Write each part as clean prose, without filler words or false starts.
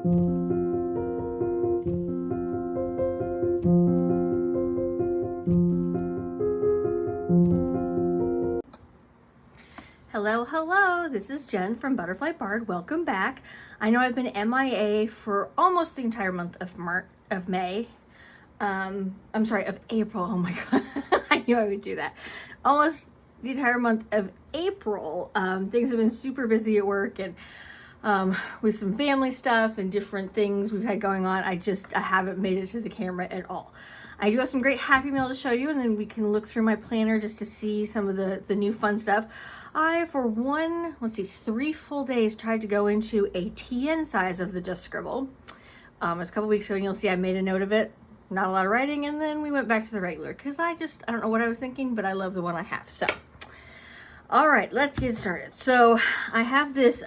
Hello, hello, this is Jen from Butterfly Bard. Welcome back. I know I've been MIA for almost the entire month of May. I'm sorry, of April. Oh my God, I knew I would do that. Almost the entire month of April. Things have been super busy at work and with some family stuff and different things we've had going on. I haven't made it to the camera at all. I do have some great Happy Mail to show you, and then we can look through my planner just to see some of the new fun stuff. I, for 3 full days, tried to go into a TN size of the Just Scribble. It was a couple weeks ago, and you'll see I made a note of it. Not a lot of writing, and then we went back to the regular, because I don't know what I was thinking, but I love the one I have. So, all right, let's get started. So, I have this,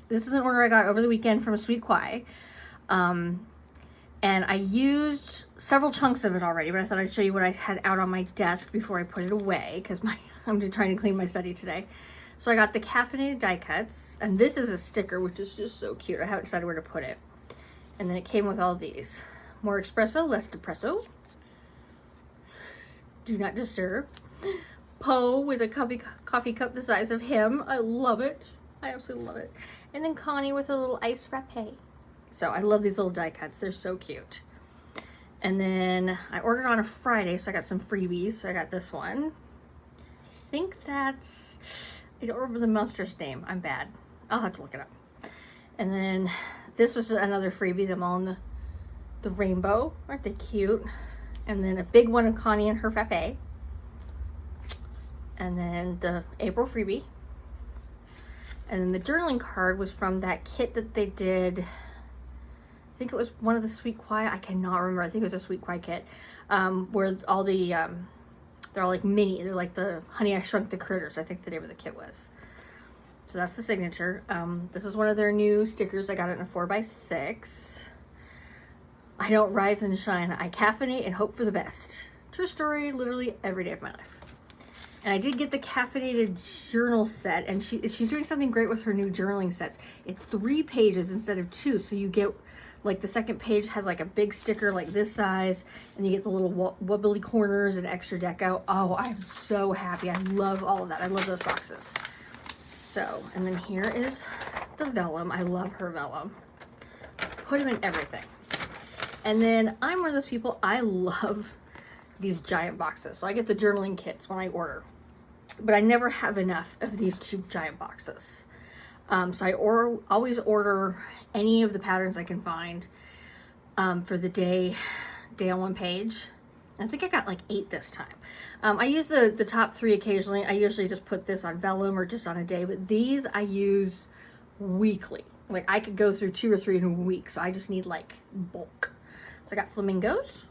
this is an order I got over the weekend from Sweet Kwai. And I used several chunks of it already, but I thought I'd show you what I had out on my desk before I put it away, because I'm trying to clean my study today. So I got the caffeinated die cuts, and this is a sticker, which is just so cute. I haven't decided where to put it. And then it came with all these. More espresso, less depresso. Do not disturb. Poe with a coffee cup the size of him. I love it. I absolutely love it. And then Connie with a little ice frappe. So I love these little die cuts. They're so cute. And then I ordered on a Friday, so I got some freebies. So I got this one. I think I don't remember the monster's name. I'm bad. I'll have to look it up. And then this was another freebie, them all in the rainbow. Aren't they cute? And then a big one of Connie and her frappe. And then the April freebie. And then the journaling card was from that kit that they did. I think it was one of the Sweet Kwai. I cannot remember. I think it was a Sweet Kwai kit, where all the they're all like mini. They're like the Honey I Shrunk the Critters, I think the name of the kit was. So that's the signature. This is one of their new stickers. I got it in a 4x6. I don't rise and shine. I caffeinate and hope for the best. True story. Literally every day of my life. And I did get the caffeinated journal set, and she's doing something great with her new journaling sets. It's 3 pages instead of 2, so you get, like, the second page has like a big sticker like this size, and you get the little wobbly corners and extra deco. Oh, I'm so happy. I love all of that. I love those boxes. So, and then here is the vellum. I love her vellum. Put them in everything. And then I'm one of those people, I love these giant boxes. So I get the journaling kits when I order, but I never have enough of these 2 giant boxes. So I always order any of the patterns I can find for the day on one page. I think I got like 8 this time. I use the top 3 occasionally. I usually just put this on vellum or just on a day, but these I use weekly. Like I could go through 2 or 3 in a week, so I just need like bulk. So I got flamingos.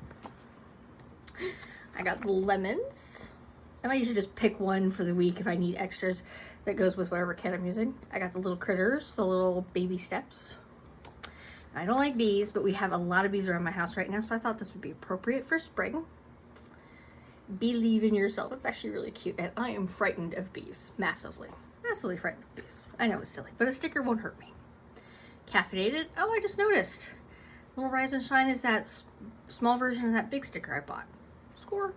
I got the lemons, and I usually just pick one for the week if I need extras that goes with whatever kit I'm using. I got the little critters, the little baby steps. I don't like bees, but we have a lot of bees around my house right now, so I thought this would be appropriate for spring. Believe in yourself. It's actually really cute, and I am frightened of bees, massively frightened of bees. I know it's silly, but a sticker won't hurt me. Caffeinated. Oh, I just noticed. Little Rise and Shine is that small version of that big sticker I bought. Score.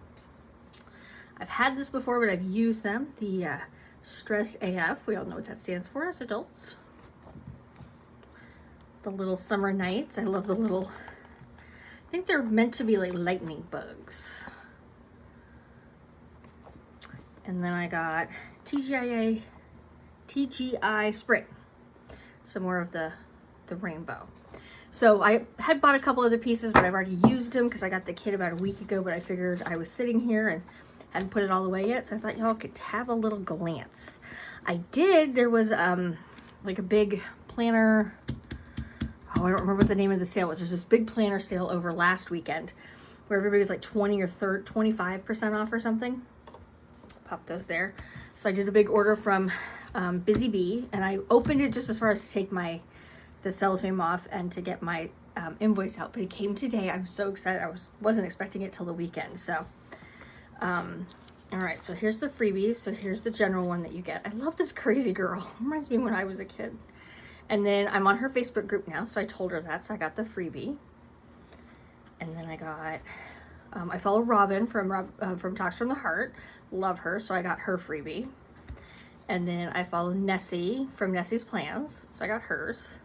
I've had this before, but I've used them. The Stress AF. We all know what that stands for as adults. The little summer nights. I love the little, I think they're meant to be like lightning bugs. And then I got TGI Spring. Some more of the rainbow. So I had bought a couple other pieces, but I've already used them because I got the kit about a week ago, but I figured I was sitting here and hadn't put it all away yet, so I thought y'all could have a little glance. I did. There was like a big planner. Oh, I don't remember what the name of the sale was. There's this big planner sale over last weekend where everybody was like 20 or 25% off or something. Pop those there. So I did a big order from Busy Bee, and I opened it just as far as to take the cellophane off and to get my invoice out, but it came today. I was so excited. I wasn't expecting it till the weekend. So all right, so here's the freebies. So here's the general one that you get. I love this crazy girl. Reminds me when I was a kid. And then I'm on her Facebook group now, so I told her that, so I got the freebie. And then I got, I follow Robin from Talks from the Heart. Love her, so I got her freebie. And then I follow Nessie from Nessie's Plans, so I got hers.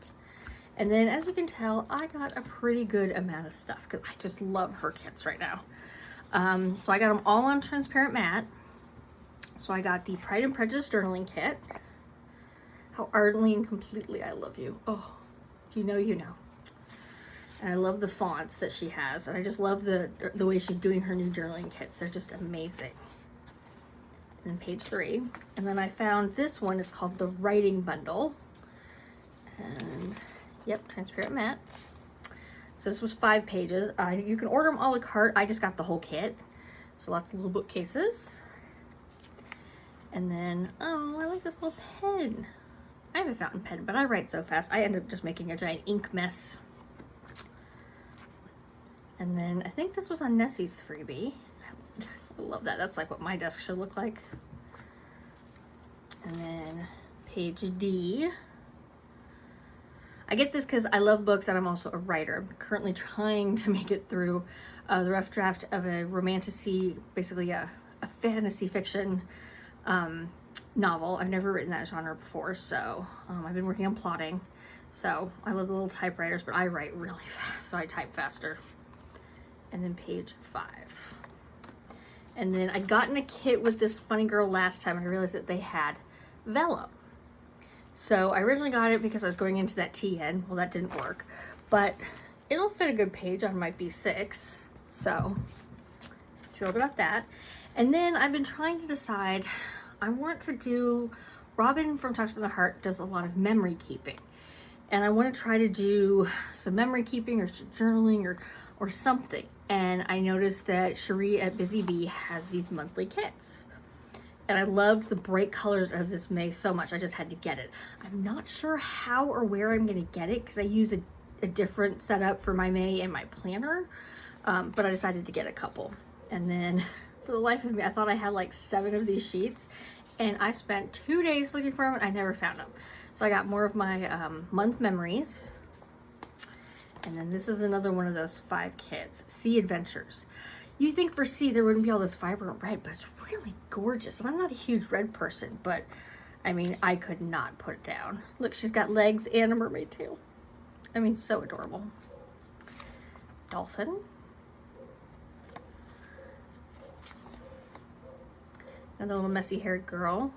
And then, as you can tell, I got a pretty good amount of stuff because I just love her kits right now. So I got them all on transparent matte. So I got the Pride and Prejudice journaling kit. How ardently and completely I love you. Oh, if you know, you know. And I love the fonts that she has. And I just love the way she's doing her new journaling kits. They're just amazing. And then page 3. And then I found this one. It's called the Writing Bundle. And, yep, transparent matte. So this was 5 pages. You can order them a la carte. I just got the whole kit. So lots of little bookcases. And then, oh, I like this little pen. I have a fountain pen, but I write so fast. I end up just making a giant ink mess. And then I think this was on Nessie's freebie. I love that. That's like what my desk should look like. And then page D. I get this because I love books and I'm also a writer. I'm currently trying to make it through the rough draft of a romantasy, basically a fantasy fiction novel. I've never written that genre before, so I've been working on plotting. So I love the little typewriters, but I write really fast, so I type faster. And then page 5. And then I got in a kit with this Funny Girl last time, and I realized that they had vellum. So I originally got it because I was going into that TN. Well, that didn't work, but it'll fit a good page on my B6. So thrilled about that. And then I've been trying to decide, I want to do, Robin from Talks from the Heart does a lot of memory keeping. And I want to try to do some memory keeping or journaling or something. And I noticed that Cherie at Busy Bee has these monthly kits. And I loved the bright colors of this May so much, I just had to get it. I'm not sure how or where I'm going to get it because I use a different setup for my May and my planner. But I decided to get a couple. And then for the life of me, I thought I had like 7 of these sheets. And I spent 2 days looking for them and I never found them. So I got more of my month memories. And then this is another one of those 5 kits, Sea Adventures. You think for sea there wouldn't be all this vibrant red, but it's really gorgeous. And I'm not a huge red person, but I mean, I could not put it down. Look, she's got legs and a mermaid tail. I mean, so adorable. Dolphin. Another little messy haired girl.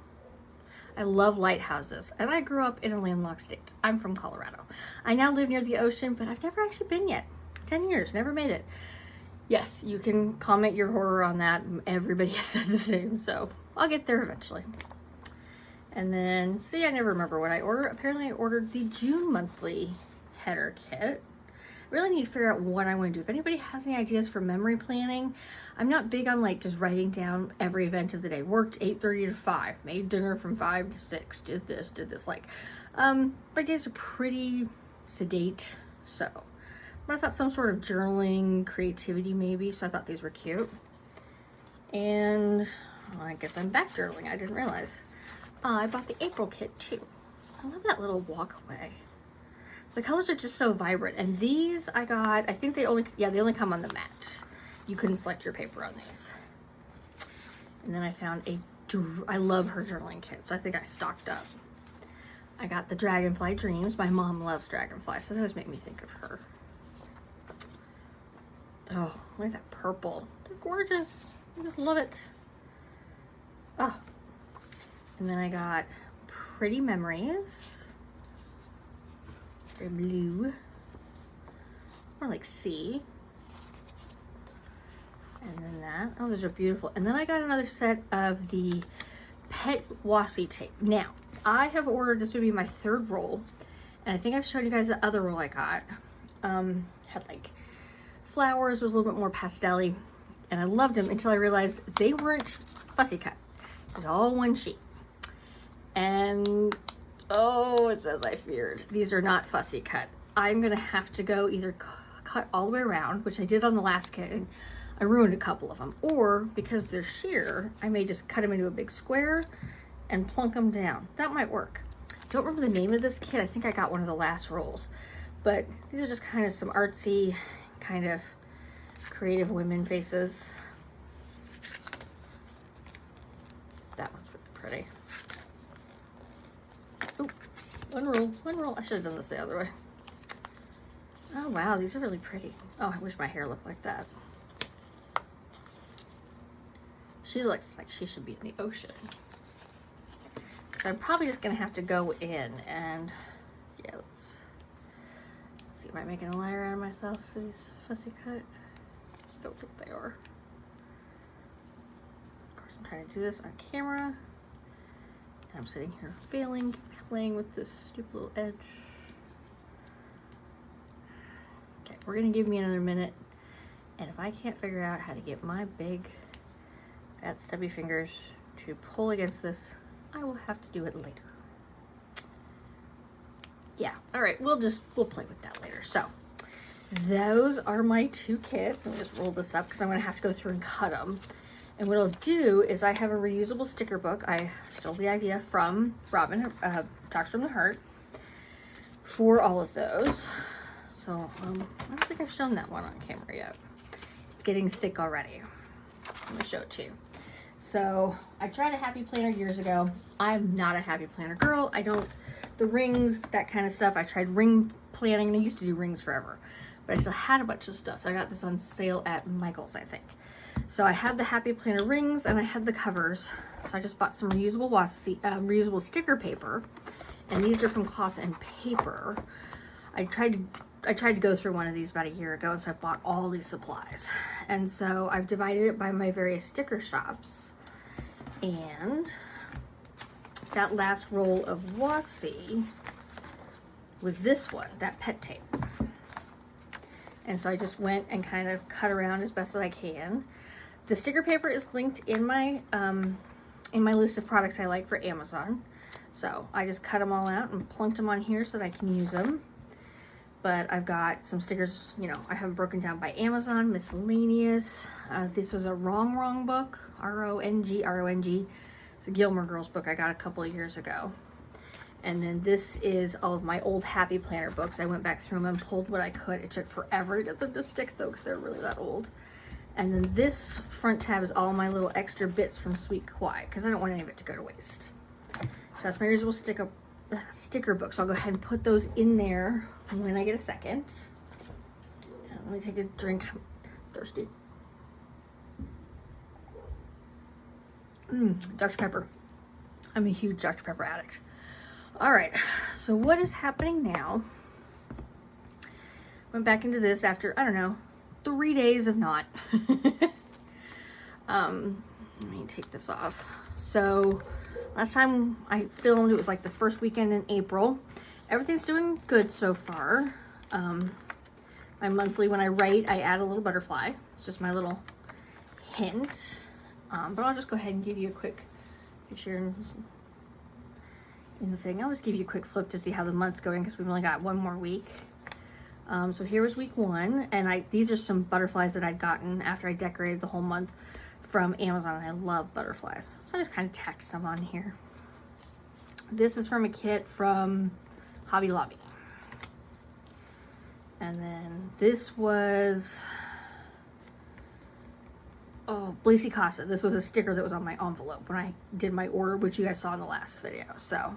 I love lighthouses, and I grew up in a landlocked state. I'm from Colorado. I now live near the ocean, but I've never actually been yet. 10 years, never made it. Yes, you can comment your horror on that. Everybody has said the same, so I'll get there eventually. And then, see, I never remember what I ordered. Apparently, I ordered the June monthly header kit. I really need to figure out what I want to do. If anybody has any ideas for memory planning, I'm not big on like just writing down every event of the day. Worked 8:30 to 5, made dinner from 5 to 6, did this. Like, my days are pretty sedate, so. But I thought some sort of journaling, creativity maybe, so I thought these were cute. And well, I guess I'm back journaling, I didn't realize. I bought the April kit too. I love that little walkway. The colors are just so vibrant, and these I got, I think they only come on the matte. You couldn't select your paper on these. And then I found I love her journaling kit, so I think I stocked up. I got the Dragonfly Dreams. My mom loves Dragonfly, so those make me think of her. Oh, look at that purple. They're gorgeous. I just love it. Oh. And then I got Pretty Memories. They're blue. More like sea. And then that. Oh, those are beautiful. And then I got another set of the Pet Washi tape. Now, I have ordered, this would be my 3rd roll. And I think I've shown you guys the other roll I got. Had like flowers, was a little bit more pastel-y, and I loved them until I realized they weren't fussy cut. It was all one sheet. And oh, it's as I feared. These are not fussy cut. I'm gonna have to go either cut all the way around, which I did on the last kit, and I ruined a couple of them, or because they're sheer, I may just cut them into a big square and plunk them down. That might work. don't remember the name of this kit. I think I got one of the last rolls. But these are just kind of some artsy, kind of creative women faces. That one's really pretty. Oop, one roll. I should have done this the other way. Oh wow, these are really pretty. Oh, I wish my hair looked like that. She looks like she should be in the ocean. So I'm probably just gonna have to go in and, yeah, let's see, am I making a liar out of myself for these fussy cut? Don't think they are. Of course, I'm trying to do this on camera. And I'm sitting here failing, playing with this stupid little edge. Okay, we're gonna give me another minute. And if I can't figure out how to get my big, fat, stubby fingers to pull against this, I will have to do it later. Yeah, all right, we'll play with that later. So those are my two kits. Let me just roll this up because I'm gonna have to go through and cut them. And what I'll do is I have a reusable sticker book. I stole the idea from Robin, Talks from the Heart, for all of those. So I don't think I've shown that one on camera yet. It's getting thick already. Let me show it to you. So I tried a happy planner years ago. I'm not a happy planner girl. The rings, that kind of stuff. I tried ring planning, and I used to do rings forever, but I still had a bunch of stuff. So I got this on sale at Michael's, I think. So I had the happy planner rings and I had the covers. So I just bought some reusable sticker paper, and these are from Cloth and Paper. I tried to go through one of these about a year ago, and so I bought all these supplies. And so I've divided it by my various sticker shops. And that last roll of washi was this one, that pet tape. And so I just went and kind of cut around as best as I can. The sticker paper is linked in my list of products I like for Amazon. So I just cut them all out and plunked them on here so that I can use them. But I've got some stickers, you know, I have them broken down by Amazon, miscellaneous. This was a Wrong book, R-O-N-G. It's a Gilmore Girls book I got a couple of years ago. And then this is all of my old Happy Planner books. I went back through them and pulled what I could. It took forever to get them to stick though, because they're really that old. And then this front tab is all my little extra bits from Sweet Kawaii, because I don't want any of it to go to waste. So that's my reusable sticker book. So I'll go ahead and put those in there when I get a second. Let me take a drink. I'm thirsty. Dr. Pepper. I'm a huge Dr. Pepper addict. All right, so what is happening now? Went back into this after, I don't know, 3 days of not. Let me take this off. So last time I filmed, it was like the first weekend in April. Everything's doing good so far. My monthly, when I write, I add a little butterfly. It's just my little hint. But I'll just go ahead and give you a quick picture in the thing. I'll just give you a quick flip to see how the month's going, because we've only got one more week. So here was week 1, and these are some butterflies that I'd gotten after I decorated the whole month from Amazon. I love butterflies, so I just kind of tacked some on here. This is from a kit from Hobby Lobby. And then this was, Blacy Casa. This was a sticker that was on my envelope when I did my order, which you guys saw in the last video. So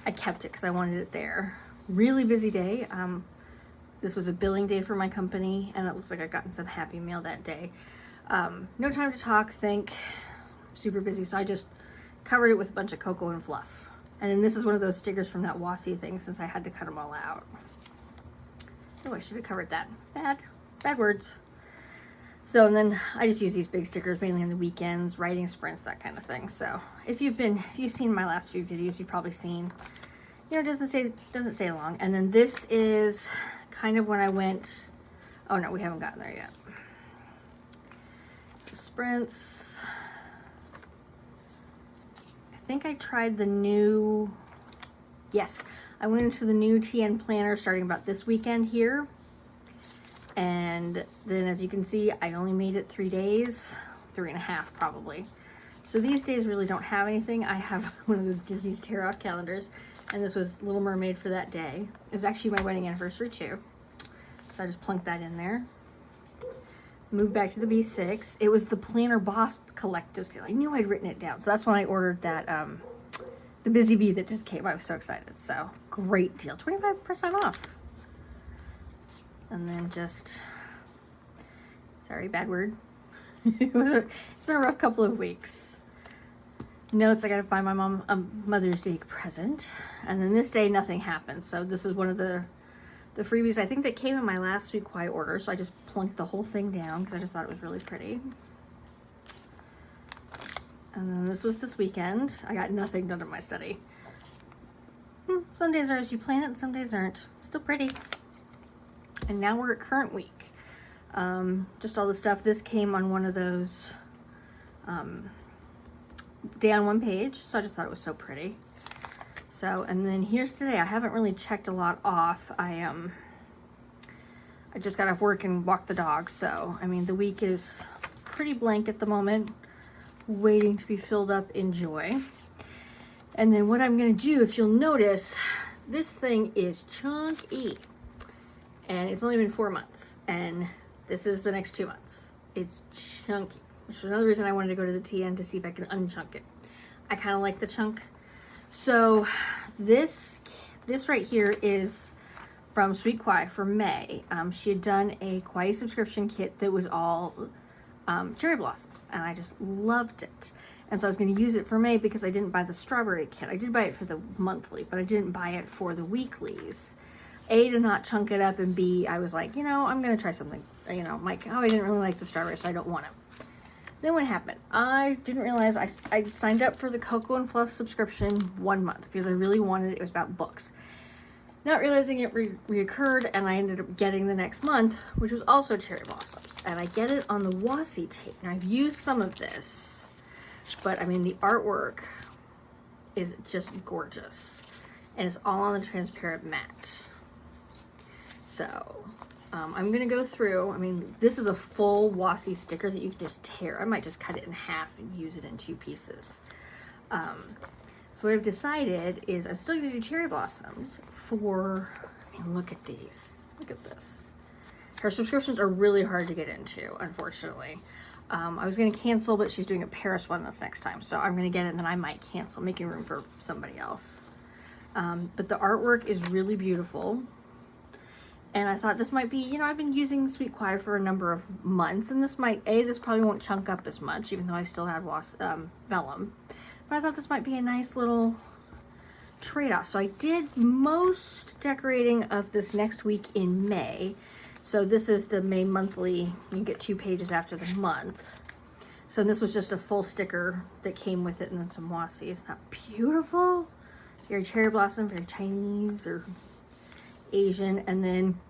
I kept it because I wanted it there. Really busy day. This was a billing day for my company, and it looks like I've gotten some happy mail that day. No time to talk, super busy, so I just covered it with a bunch of cocoa and fluff. And then this is one of those stickers from that washi thing, since I had to cut them all out. Oh, I should have covered that. Bad words. So, and then I just use these big stickers mainly on the weekends, writing sprints, that kind of thing. So if you've seen my last few videos, you've probably seen, it doesn't stay long. And then this is kind of when I went, oh no, we haven't gotten there yet. So sprints. I think I tried the new, yes, I went into the new TN planner starting about this weekend here. And then as you can see, I only made it 3 days, 3.5 probably. So these days really don't have anything. I have one of those Disney's Tarot calendars. And this was Little Mermaid for that day. It was actually my wedding anniversary too. So I just plunked that in there. Moved back to the B6. It was the Planner Boss collective sale. I knew I'd written it down. So that's when I ordered that, the Busy Bee that just came. I was so excited. So great deal, 25% off. And then just, sorry, bad word. It's been a rough couple of weeks. Notes, I gotta find my mom a Mother's Day present. And then this day, nothing happened. So this is one of the freebies, I think, that came in my last week quiet order. So I just plunked the whole thing down because I just thought it was really pretty. And then this was this weekend. I got nothing done in my study. Some days are as you plan it and some days aren't. Still pretty. And now we're at current week. Just all the stuff. This came on one of those day on one page. So I just thought it was so pretty. So, and then here's today. I haven't really checked a lot off. I just got off work and walked the dog. So, I mean, the week is pretty blank at the moment, waiting to be filled up in joy. And then what I'm going to do, if you'll notice, this thing is chunky. And it's only been 4 months. And this is the next 2 months. It's chunky, which is another reason I wanted to go to the TN to see if I can unchunk it. I kind of like the chunk. So this right here is from Sweet Kwai for May. She had done a Kwai subscription kit that was all cherry blossoms, and I just loved it. And so I was going to use it for May because I didn't buy the strawberry kit. I did buy it for the monthly, but I didn't buy it for the weeklies. A, to not chunk it up, and B, I was like, you know, I'm going to try something. You know, I'm like, oh, I didn't really like the strawberry, so I don't want it. Then what happened? I didn't realize I signed up for the Cocoa and Fluff subscription 1 month because I really wanted it. It was about books. Not realizing it reoccurred, and I ended up getting the next month, which was also cherry blossoms. And I get it on the washi tape. Now, I've used some of this, but I mean, the artwork is just gorgeous. And it's all on the transparent mat. So I'm going to go through, I mean, this is a full washi sticker that you can just tear. I might just cut it in half and use it in 2 pieces. So what I've decided is I'm still going to do cherry blossoms for, I mean, look at these. Look at this. Her subscriptions are really hard to get into, unfortunately. I was going to cancel, but she's doing a Paris one this next time. So I'm going to get it and then I might cancel, making room for somebody else. But the artwork is really beautiful. And I thought this might be, you know, I've been using Sweet Kwai for a number of months, and this might, this probably won't chunk up as much, even though I still have vellum. But I thought this might be a nice little trade-off. So I did most decorating of this next week in May. So this is the May monthly. You get 2 pages after the month. So this was just a full sticker that came with it, and then some washi. Isn't that beautiful? Very cherry blossom, very Chinese or Asian. And then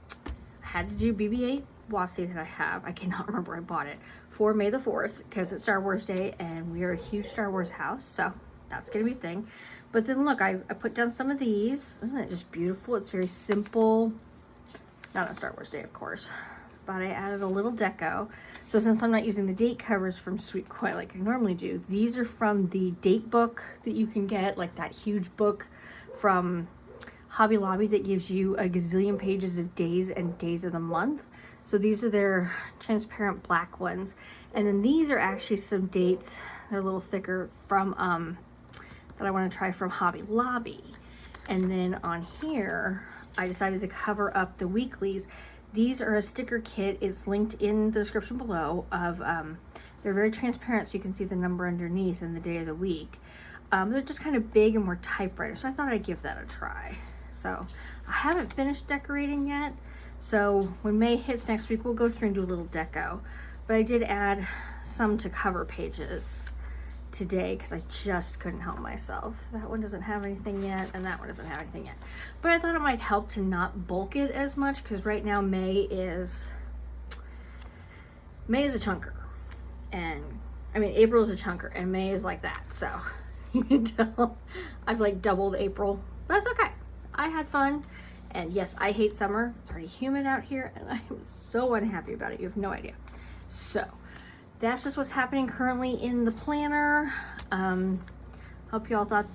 I had to do BB-8 washi that I have. I cannot remember where I bought it, for May the 4th because it's Star Wars Day and we are a huge Star Wars house, so that's gonna be a thing. But then look, I put down some of these. Isn't it just beautiful? It's very simple. Not on Star Wars Day, of course, but I added a little deco. So since I'm not using the date covers from Sweet Kwai like I normally do, these are from the date book that you can get, like that huge book from Hobby Lobby that gives you a gazillion pages of days and days of the month. So these are their transparent black ones. And then these are actually some dates. They're a little thicker from, that I want to try from Hobby Lobby. And then on here, I decided to cover up the weeklies. These are a sticker kit. It's linked in the description below of, they're very transparent so you can see the number underneath and the day of the week. They're just kind of big and more typewriter. So I thought I'd give that a try. So I haven't finished decorating yet. So when May hits next week, we'll go through and do a little deco. But I did add some to cover pages today because I just couldn't help myself. That one doesn't have anything yet, and that one doesn't have anything yet. But I thought it might help to not bulk it as much because right now May is a chunker. And I mean, April is a chunker and May is like that. So you can tell I've like doubled April, but that's okay. I had fun. And yes, I hate summer. It's already humid out here and I am so unhappy about it. You have no idea. So that's just what's happening currently in the planner. Hope you all thought,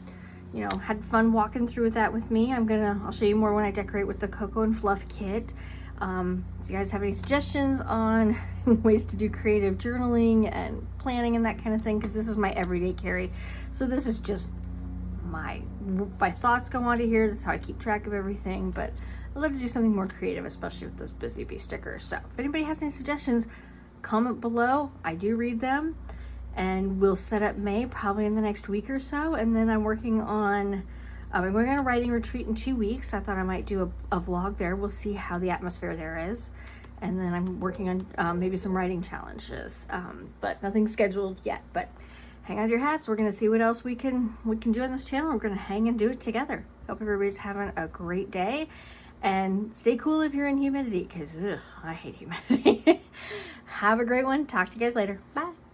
you know, had fun walking through that with me. I'll show you more when I decorate with the Cocoa and Fluff kit. If you guys have any suggestions on ways to do creative journaling and planning and that kind of thing, because this is my everyday carry. So this is just my thoughts go onto here. This is how I keep track of everything, but I'd love to do something more creative, especially with those Busy Bee stickers. So if anybody has any suggestions, comment below. I do read them, and we'll set up May probably in the next week or so. And then I'm working on, I'm going on a writing retreat in 2 weeks. I thought I might do a vlog there. We'll see how the atmosphere there is. And then I'm working on maybe some writing challenges, but nothing scheduled yet. But hang on your hats. We're going to see what else we can do on this channel. We're going to hang and do it together. Hope everybody's having a great day, and stay cool if you're in humidity, because I hate humidity. Have a great one. Talk to you guys later. Bye.